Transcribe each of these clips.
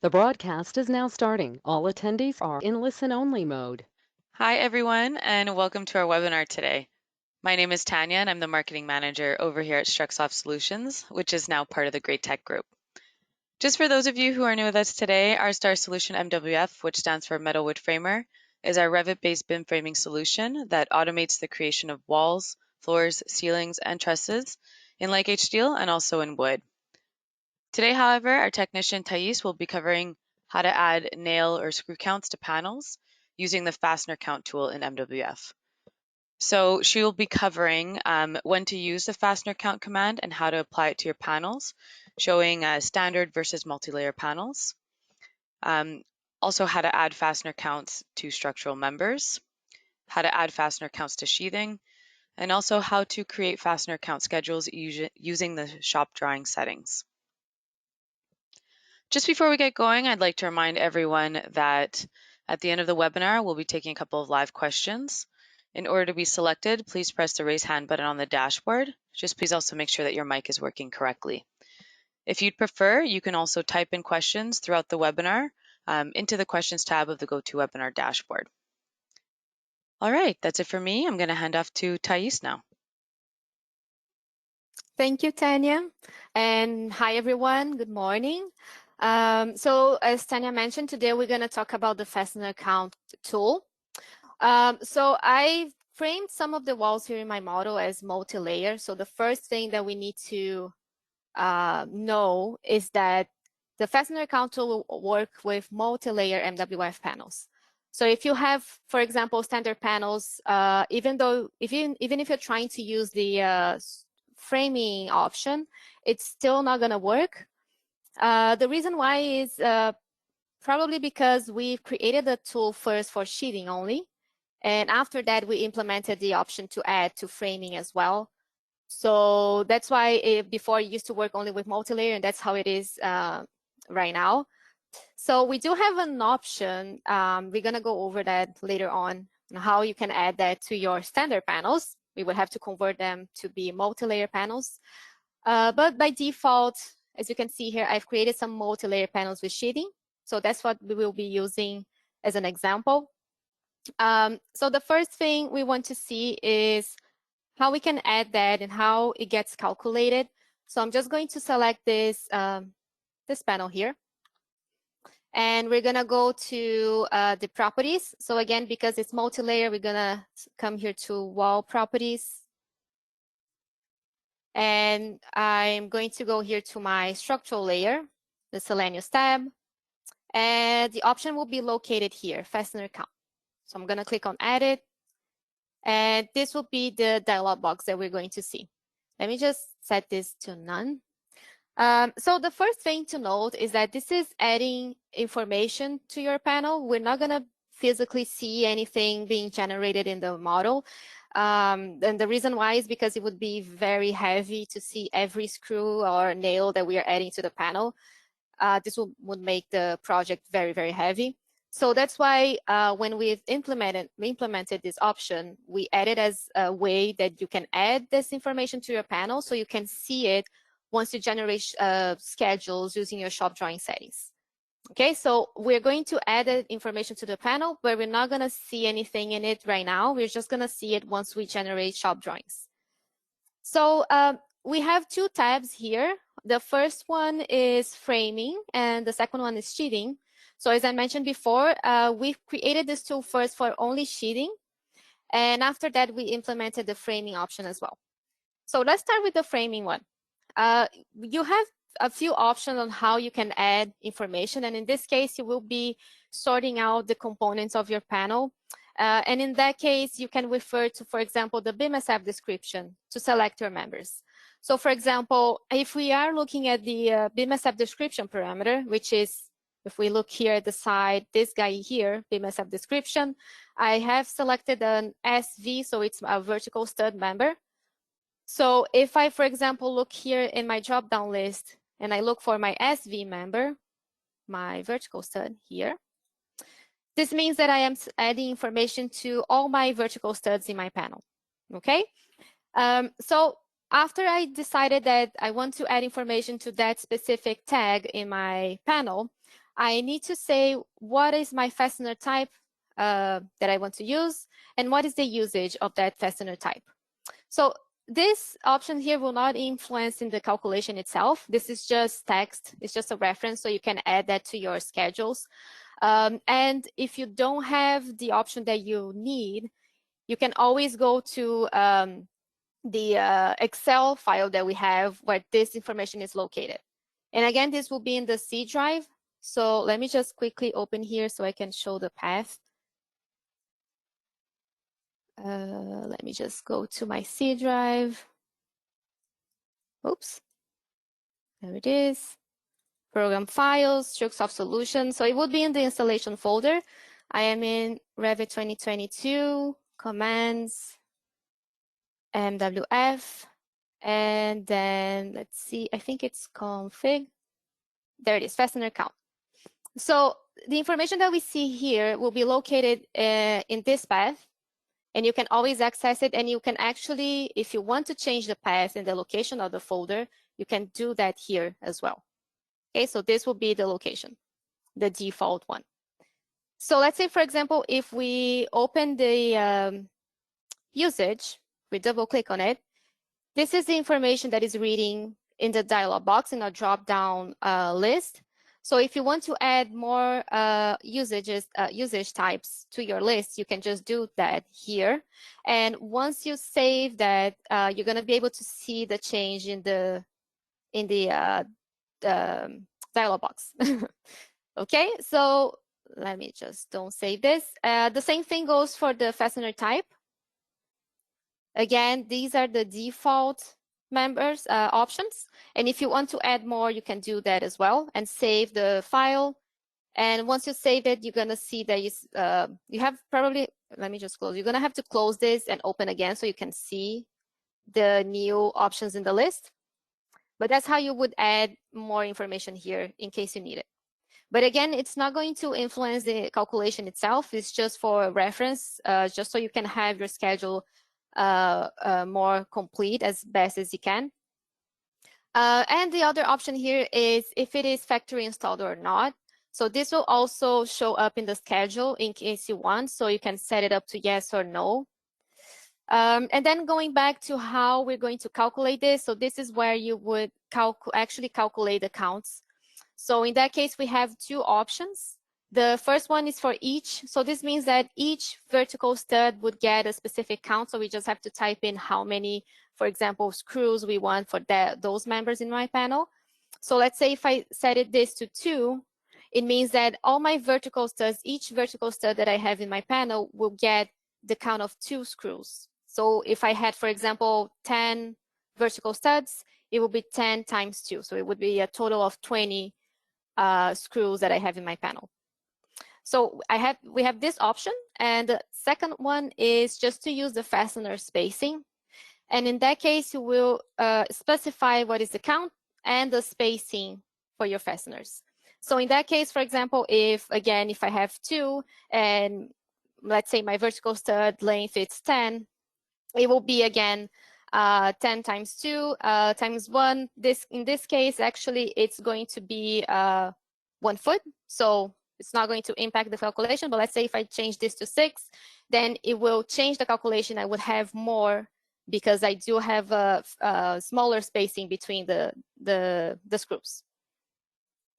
The broadcast is now starting. All attendees are in listen-only mode. Hi, everyone, and welcome to our webinar today. My name is Tanya, and I'm the Marketing Manager over here at Struxoft Solutions, which is now part of the Great Tech Group. Just for those of you who are new with us today, our star solution MWF, which stands for Metal Wood Framer, is our Revit-based BIM framing solution that automates the creation of walls, floors, ceilings, and trusses in like H steel and also in wood. Today, however, our technician Thais will be covering how to add nail or screw counts to panels using the fastener count tool in MWF. So she will be covering when to use the fastener count command and how to apply it to your panels, showing standard versus multi-layer panels. Also how to add fastener counts to structural members, how to add fastener counts to sheathing, and also how to create fastener count schedules using the shop drawing settings. Just before we get going, I'd like to remind everyone that at the end of the webinar, we'll be taking a couple of live questions. In order to be selected, please press the raise hand button on the dashboard. Just please also make sure that your mic is working correctly. If you'd prefer, you can also type in questions throughout the webinar into the questions tab of the GoToWebinar dashboard. All right, that's it for me. I'm going to hand off to Thais now. Thank you, Tanya. And hi, everyone. Good morning. So as Tanya mentioned, today we're going to talk about the fastener count tool. So I framed some of the walls here in my model as multi-layer. So the first thing that we need to know is that the fastener count tool will work with multi-layer MWF panels. So if you have, for example, standard panels, even if you're trying to use the framing option, it's still not going to work. The reason why is probably because we've created the tool first for sheathing only, and after that we implemented the option to add to framing as well. So that's why before it used to work only with multi-layer, and that's how it is right now. So we do have an option. We're going to go over that later on how you can add that to your standard panels. We would have to convert them to be multi-layer panels. But by default, as you can see here, I've created some multi-layer panels with sheathing. So that's what we will be using as an example. So the first thing we want to see is how we can add that and how it gets calculated. So I'm just going to select this, this panel here. And we're going to go to the properties. So again, because it's multi-layer, we're going to come here to wall properties. And I'm going to go here to my structural layer, the miscellaneous tab. And the option will be located here, fastener count. So I'm going to click on edit. And this will be the dialog box that we're going to see. Let me just set this to none. So the first thing to note is that this is adding information to your panel. We're not going to physically see anything being generated in the model. And the reason why is because it would be very heavy to see every screw or nail that we are adding to the panel. This would make the project very, very heavy. So that's why when we've implemented this option, we added as a way that you can add this information to your panel so you can see it once you generate schedules using your shop drawing settings. Okay, so we're going to add that information to the panel, but we're not going to see anything in it right now. We're just going to see it once we generate shop drawings. So we have two tabs here. The first one is framing, and the second one is sheathing. So as I mentioned before, we created this tool first for only sheathing, and after that, we implemented the framing option as well. So let's start with the framing one. You have a few options on how you can add information, and in this case, you will be sorting out the components of your panel. And in that case, you can refer to, for example, the BIMSF description to select your members. So for example, if we are looking at the BIMSF description parameter, which is, if we look here at the side, this guy here, BIMSF description, I have selected an SV, so it's a vertical stud member. So if I, for example, look here in my drop-down list and I look for my SV member, my vertical stud here, this means that I am adding information to all my vertical studs in my panel, okay? So after I decided that I want to add information to that specific tag in my panel, I need to say what is my fastener type that I want to use, and what is the usage of that fastener type. So this option here will not influence in the calculation itself. This is just text. It's just a reference, so you can add that to your schedules. And if you don't have the option that you need, you can always go to the Excel file that we have where this information is located. And again, this will be in the C drive. So let me just quickly open here so I can show the path. Let me just go to my C drive. Oops. There it is. Program files, Structsoft Solutions. So it would be in the installation folder. I am in Revit 2022, commands, MWF, and then let's see, I think it's config. There it is, fastener count. So the information that we see here will be located in this path, and you can always access it, and you can actually, if you want to change the path and the location of the folder, you can do that here as well. Okay, so this will be the location, the default one. So let's say, for example, if we open the usage, we double click on it, this is the information that is reading in the dialog box in a drop-down list. So if you want to add more usage types to your list, you can just do that here. And once you save that, you're going to be able to see the change in the dialog box. Okay, so let me just don't save this. The same thing goes for the fastener type. Again, these are the default members options. And if you want to add more, you can do that as well and save the file. And once you save it, you're going to see that you have probably, let me just close. You're going to have to close this and open again so you can see the new options in the list. But that's how you would add more information here in case you need it. But again, it's not going to influence the calculation itself. It's just for reference, just so you can have your schedule more complete as best as you can. And the other option here is if it is factory installed or not. So this will also show up in the schedule in case you want. So you can set it up to yes or no. And then going back to how we're going to calculate this. So this is where you would actually calculate the counts. So in that case, we have two options. The first one is for each. So this means that each vertical stud would get a specific count. So we just have to type in how many, for example, screws we want for those members in my panel. So let's say if I set this to 2, it means that all my vertical studs, each vertical stud that I have in my panel will get the count of 2 screws. So if I had, for example, 10 vertical studs, it will be 10 times 2. So it would be a total of 20 screws that I have in my panel. So we have this option, and the second one is just to use the fastener spacing. And in that case, you will specify what is the count and the spacing for your fasteners. So in that case, for example, if I have 2 and let's say my vertical stud length is 10, it will be again 10 times 2 times 1. In this case, actually, it's going to be 1 foot. So it's not going to impact the calculation. But let's say if I change this to 6, then it will change the calculation. I would have more because I do have a smaller spacing between the screws.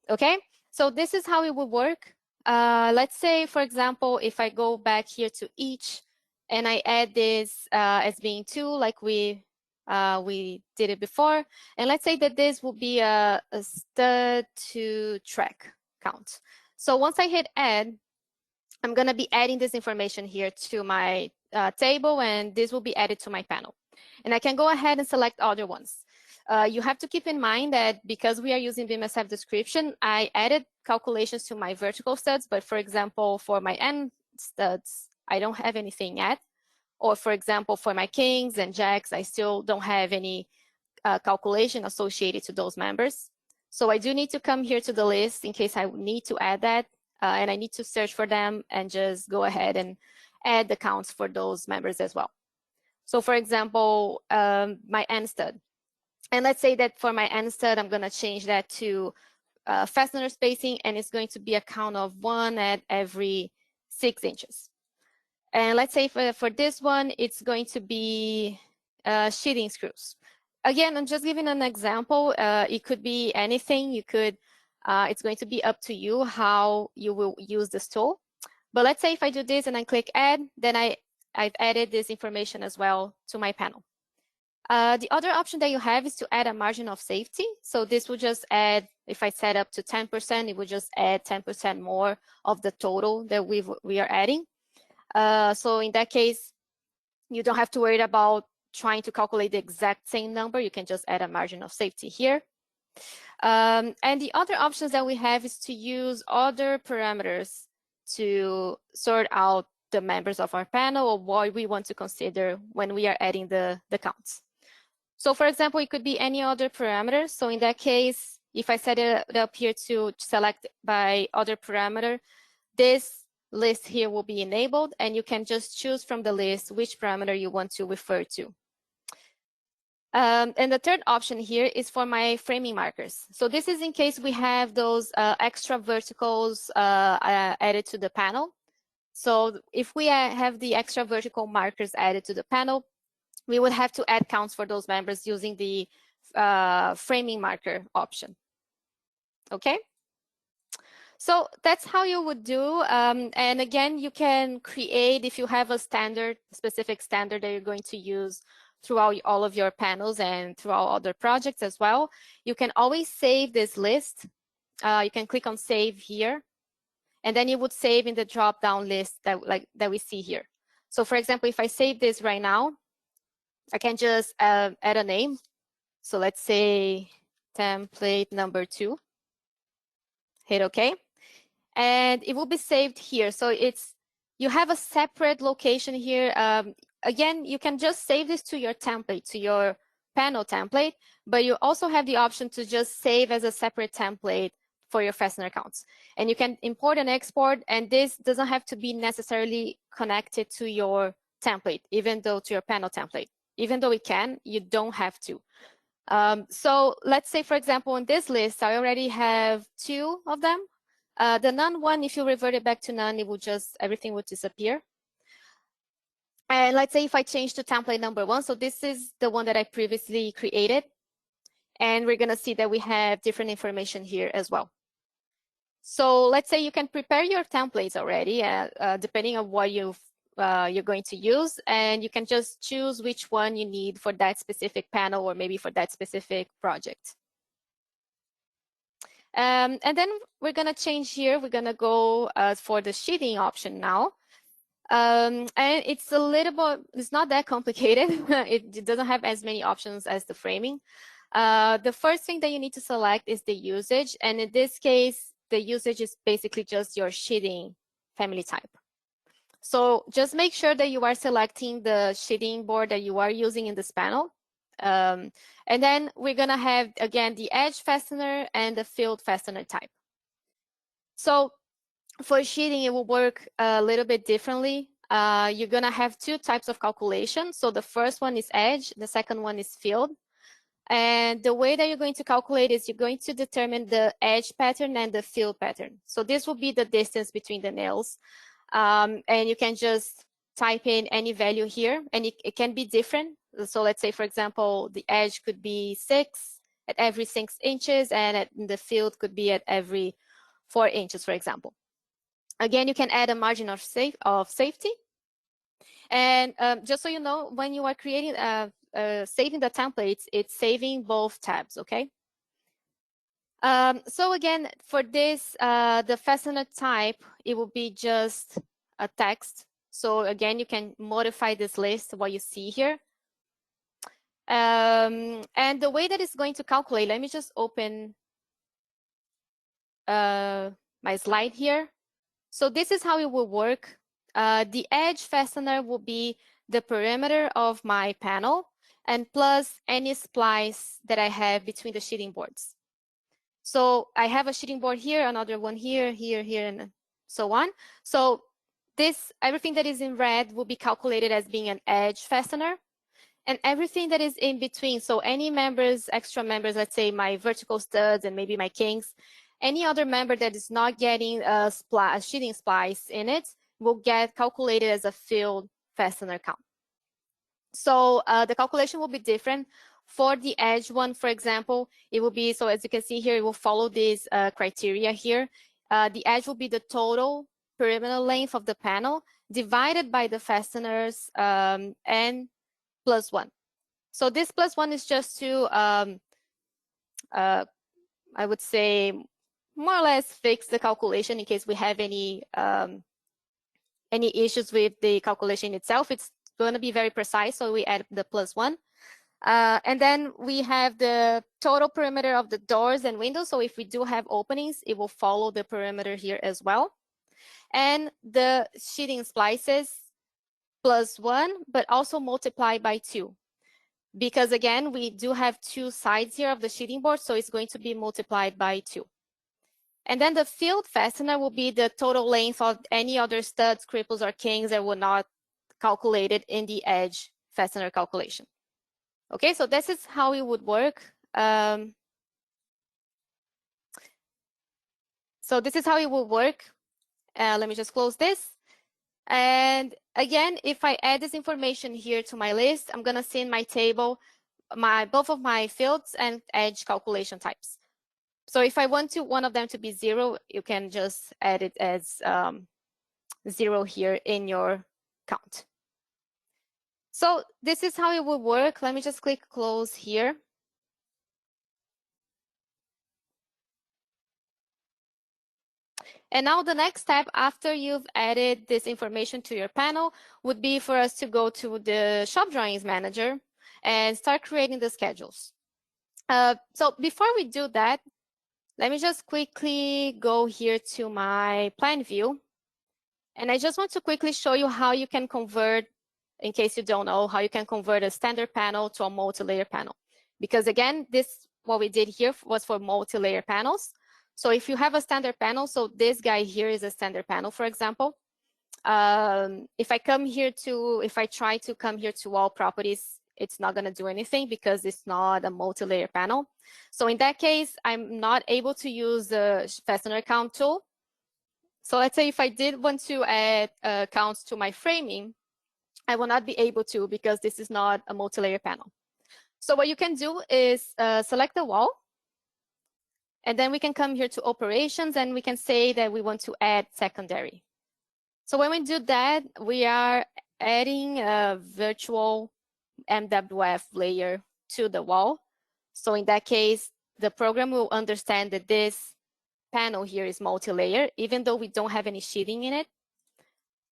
Okay, so this is how it would work. Let's say, for example, if I go back here to each and I add this as being 2, like we did it before, and let's say that this will be a stud to track count. So once I hit add, I'm going to be adding this information here to my table, and this will be added to my panel. And I can go ahead and select other ones. You have to keep in mind that because we are using BMSF description, I added calculations to my vertical studs, but for example, for my end studs, I don't have anything yet. Or for example, for my kings and jacks, I still don't have any calculation associated to those members. So I do need to come here to the list in case I need to add that, and I need to search for them and just go ahead and add the counts for those members as well. So for example, my end stud. And let's say that for my end stud, I'm going to change that to fastener spacing, and it's going to be a count of 1 at every 6 inches. And let's say for this one, it's going to be sheathing screws. Again, I'm just giving an example. It could be anything. You could, it's going to be up to you how you will use this tool. But let's say if I do this and I click add, then I've added this information as well to my panel. The other option that you have is to add a margin of safety. So this will just add, if I set up to 10%, it will just add 10% more of the total that we are adding. So in that case, you don't have to worry about trying to calculate the exact same number. You can just add a margin of safety here. And the other options that we have is to use other parameters to sort out the members of our panel or what we want to consider when we are adding the counts. So for example, it could be any other parameter. So in that case, if I set it up here to select by other parameter, this list here will be enabled, and you can just choose from the list which parameter you want to refer to. And the third option here is for my framing markers. So this is in case we have those extra verticals added to the panel. So if we have the extra vertical markers added to the panel, we would have to add counts for those members using the framing marker option. Okay? So that's how you would do. And again, you can create, if you have a specific standard that you're going to use throughout all of your panels and throughout other projects as well, you can always save this list. You can click on save here, and then you would save in the drop-down list that we see here. So for example, if I save this right now, I can just add a name. So let's say template number 2. Hit OK. And it will be saved here. So you have a separate location here. Again, you can just save this to your template, to your panel template, but you also have the option to just save as a separate template for your fastener counts. And you can import and export, and this doesn't have to be necessarily connected to your template, even though to your panel template. Even though it can, you don't have to. So let's say, for example, in this list, I already have 2 of them. The none one, if you revert it back to none, it will just, everything would disappear. And let's say if I change to template number 1, so this is the one that I previously created. And we're gonna see that we have different information here as well. So let's say you can prepare your templates already, depending on what you're going to use, and you can just choose which one you need for that specific panel or maybe for that specific project. And then we're gonna change here. We're gonna go for the sheathing option now. And it's a little bit, it's not that complicated. It doesn't have as many options as the framing. The first thing that you need to select is the usage. And in this case, the usage is basically just your sheathing family type. So just make sure that you are selecting the sheathing board that you are using in this panel. And then we're gonna have, again, the edge fastener and the field fastener type. So for sheathing, it will work a little bit differently. You're gonna have 2 types of calculations. So the first one is edge, the second one is field. And the way that you're going to calculate is you're going to determine the edge pattern and the field pattern. So this will be the distance between the nails. And you can just type in any value here, and it can be different. So let's say, for example, the edge could be 6 at every 6 inches, and the field could be at every 4 inches, for example. Again, you can add a margin of safety. And just so you know, when you are creating, saving the templates, it's saving both tabs, okay? So again, for this, the fastener type, it will be just a text. So again, you can modify this list, what you see here. And the way that it's going to calculate, let me just open my slide here. So this is how it will work. The edge fastener will be the perimeter of my panel and plus any splice that I have between the sheeting boards. So I have a sheeting board here, another one here, here, here, and so on. So this, everything that is in red will be calculated as being an edge fastener, and everything that is in between, so any members, extra members, let's say my vertical studs and maybe my kings, Any other member that is not getting a sheeting splice in it will get calculated as a field fastener count. So the calculation will be different. For the edge one, for example, it will be, so as you can see here, it will follow these criteria here. The edge will be the total perimeter length of the panel divided by the fasteners and plus 1. So this plus 1 is just to, I would say, more or less fix the calculation in case we have any issues with the calculation itself. It's going to be very precise, so we add the plus 1. And then we have the total perimeter of the doors and windows. So if we do have openings, it will follow the perimeter here as well. And the sheeting splices plus 1, but also multiply by 2. Because again, we do have 2 sides here of the sheeting board, so it's going to be multiplied by 2. And then the field fastener will be the total length of any other studs, cripples, or kings that were not calculated in the edge fastener calculation. Okay, so this is how it would work. So this is how it will work. Let me just close this. And again, if I add this information here to my list, I'm going to see in my table both of my fields and edge calculation types. So if I want one of them to be 0, you can just add it as 0 here in your count. So this is how it will work. Let me just click close here. And now the next step after you've added this information to your panel would be for us to go to the shop drawings manager and start creating the schedules. So before we do that, let me just quickly go here to my plan view. And I just want to quickly show you how you can convert, in case you don't know, how you can convert a standard panel to a multi-layer panel. Because again, what we did here was for multi-layer panels. So if you have a standard panel, so this guy here is a standard panel, for example. If I try to come here to all properties, it's not going to do anything because it's not a multi-layer panel. So in that case, I'm not able to use the fastener count tool. So let's say if I did want to add counts to my framing, I will not be able to because this is not a multi-layer panel. So what you can do is select the wall. And then we can come here to operations and we can say that we want to add secondary. So when we do that, we are adding a virtual MWF layer to the wall. So in that case, the program will understand that this panel here is multi-layer, even though we don't have any sheeting in it.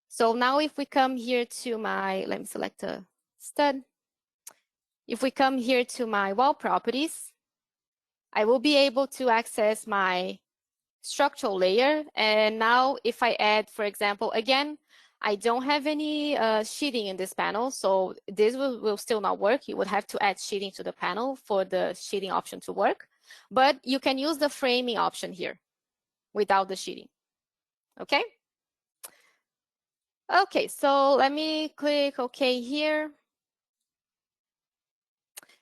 So now if we come here to let me select a stud. If we come here to my wall properties, I will be able to access my structural layer. And now if I add, for example, again, I don't have any sheeting in this panel, so this will still not work. You would have to add sheeting to the panel for the sheeting option to work. But you can use the framing option here without the sheeting. Okay? Okay, so let me click OK here.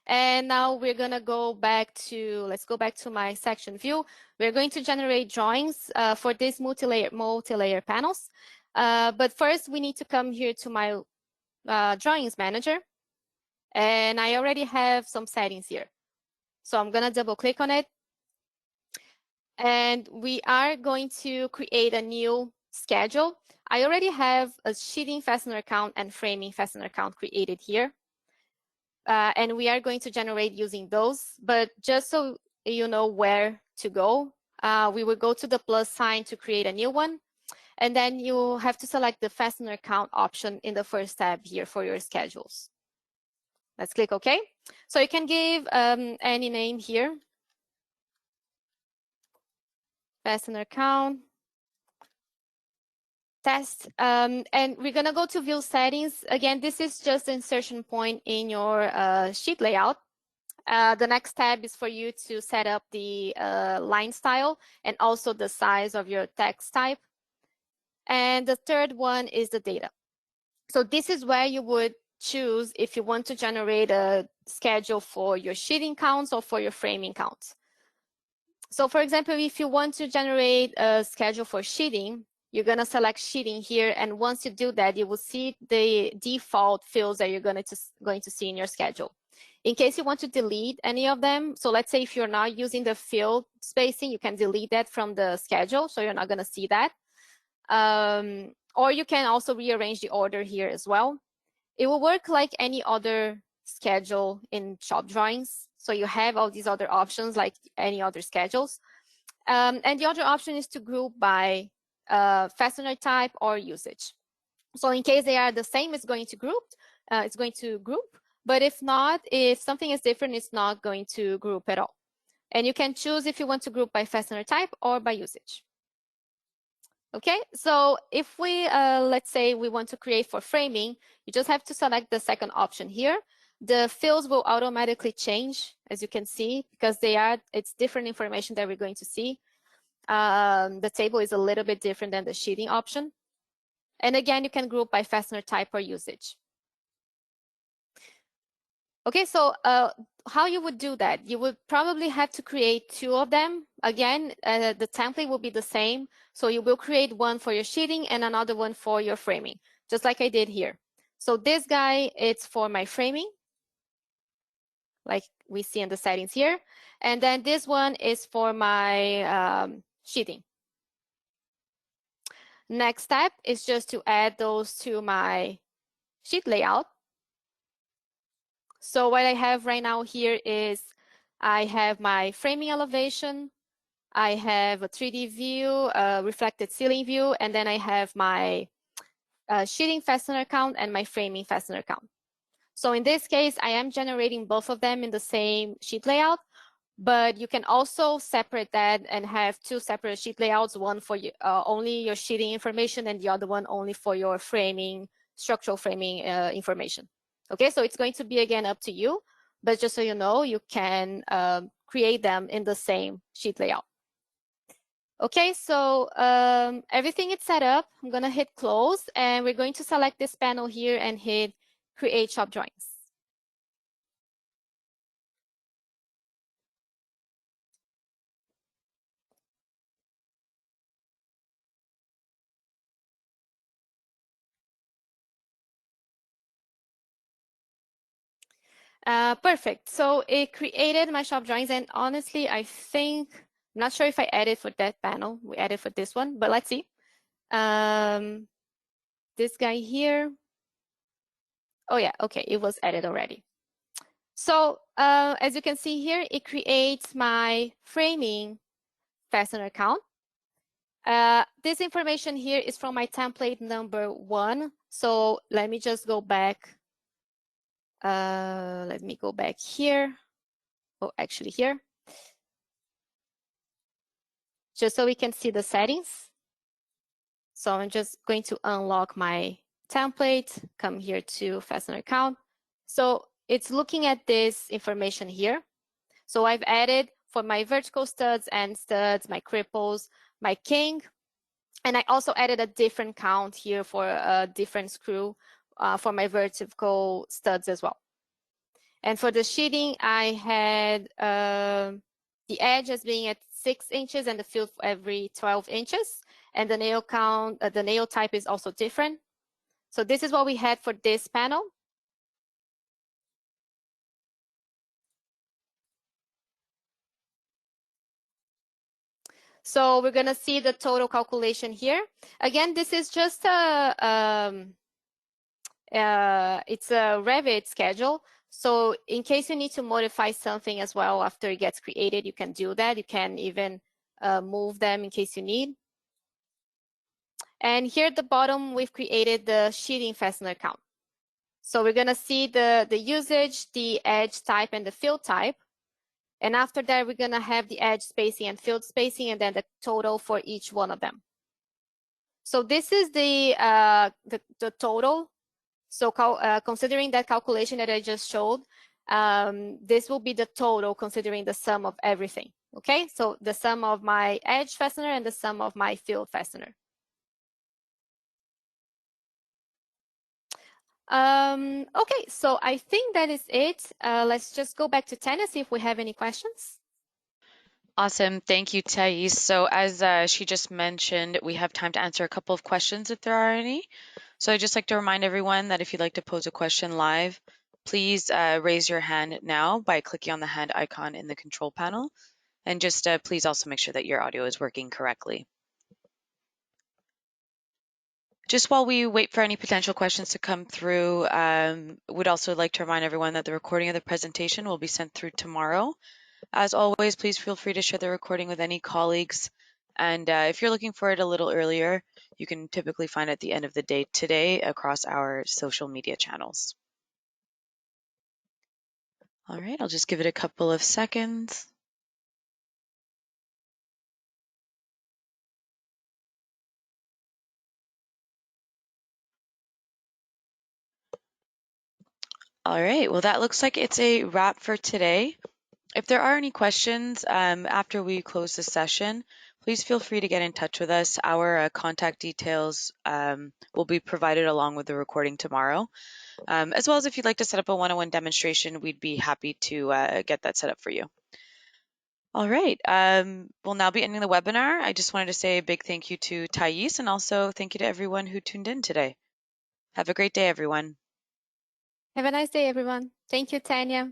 And now we're going to go back to, let's go back to my section view. We're going to generate drawings for these multi-layer panels. But first, we need to come here to my drawings manager. And I already have some settings here. So I'm going to double click on it. And we are going to create a new schedule. I already have a sheeting fastener count and framing fastener count created here. And we are going to generate using those, but just so you know where to go, we will go to the plus sign to create a new one. And then you have to select the fastener count option in the first tab here for your schedules. Let's click OK. So you can give any name here. Fastener count. Test, and we're going to go to view settings. Again, this is just the insertion point in your sheet layout. The next tab is for you to set up the line style and also the size of your text type. And the third one is the data. So this is where you would choose if you want to generate a schedule for your sheeting counts or for your framing counts. So for example, if you want to generate a schedule for sheeting, you're going to select sheeting here. And once you do that, you will see the default fields that you're going to see in your schedule. In case you want to delete any of them, so let's say if you're not using the field spacing, you can delete that from the schedule, so you're not going to see that. Or you can also rearrange the order here as well. It will work like any other schedule in shop drawings. So you have all these other options like any other schedules. And the other option is to group by fastener type or usage. So in case they are the same, it's going to group. But if not, if something is different, it's not going to group at all. And you can choose if you want to group by fastener type or by usage. Okay, so if we, let's say we want to create for framing, you just have to select the second option here. The fields will automatically change, as you can see, because it's different information that we're going to see. The table is a little bit different than the sheeting option. And again, you can group by fastener type or usage. Okay, so how you would do that? You would probably have to create two of them. Again, the template will be the same. So you will create one for your sheeting and another one for your framing, just like I did here. So this guy, it's for my framing, like we see in the settings here. And then this one is for my sheeting. Next step is just to add those to my sheet layout. So what I have right now here is I have my framing elevation, I have a 3D view, a reflected ceiling view, and then I have my sheeting fastener count and my framing fastener count. So in this case, I am generating both of them in the same sheet layout, but you can also separate that and have two separate sheet layouts, one for only your sheeting information and the other one only for your framing, structural framing information. Okay, so it's going to be again up to you, but just so you know, you can create them in the same sheet layout. Okay, so everything is set up. I'm gonna hit close and we're going to select this panel here and hit create shop drawings. Perfect. So it created my shop drawings, and honestly, I think, I'm not sure if I added for that panel. We added for this one, but let's see. This guy here. Oh yeah, okay, it was added already. So as you can see here, it creates my framing fastener count. This information here is from my template number 1. So let me just go back. Let me go back here. Oh, actually here. Just so we can see the settings. So I'm just going to unlock my template, come here to fastener count. So it's looking at this information here. So I've added for my vertical studs, end studs, my cripples, my king, and I also added a different count here for a different screw for my vertical studs as well. And for the sheeting, I had the edge as being at 6 inches and the field for every 12 inches. And the nail count, the nail type is also different. So this is what we had for this panel. So we're gonna see the total calculation here. Again, this is just it's a Revit schedule. So in case you need to modify something as well after it gets created, you can do that. You can even move them in case you need. And here at the bottom, we've created the sheeting fastener count. So we're gonna see the usage, the edge type, and the field type. And after that, we're gonna have the edge spacing and field spacing, and then the total for each one of them. So this is the total. So considering that calculation that I just showed, this will be the total considering the sum of everything. Okay, so the sum of my edge fastener and the sum of my field fastener. Okay, so I think that is it. Let's just go back to Tanya, see if we have any questions. Awesome. Thank you, Thais. So as she just mentioned, we have time to answer a couple of questions if there are any. So I'd just like to remind everyone that if you'd like to pose a question live, please raise your hand now by clicking on the hand icon in the control panel. And just please also make sure that your audio is working correctly. Just while we wait for any potential questions to come through, would also like to remind everyone that the recording of the presentation will be sent through tomorrow. As always, please feel free to share the recording with any colleagues. And if you're looking for it a little earlier, you can typically find it at the end of the day today across our social media channels. All right, I'll just give it a couple of seconds. All right, well, that looks like it's a wrap for today. If there are any questions after we close the session, please feel free to get in touch with us. Our contact details will be provided along with the recording tomorrow. As well as if you'd like to set up a one-on-one demonstration, we'd be happy to get that set up for you. All right, we'll now be ending the webinar. I just wanted to say a big thank you to Thais and also thank you to everyone who tuned in today. Have a great day, everyone. Have a nice day, everyone. Thank you, Tanya.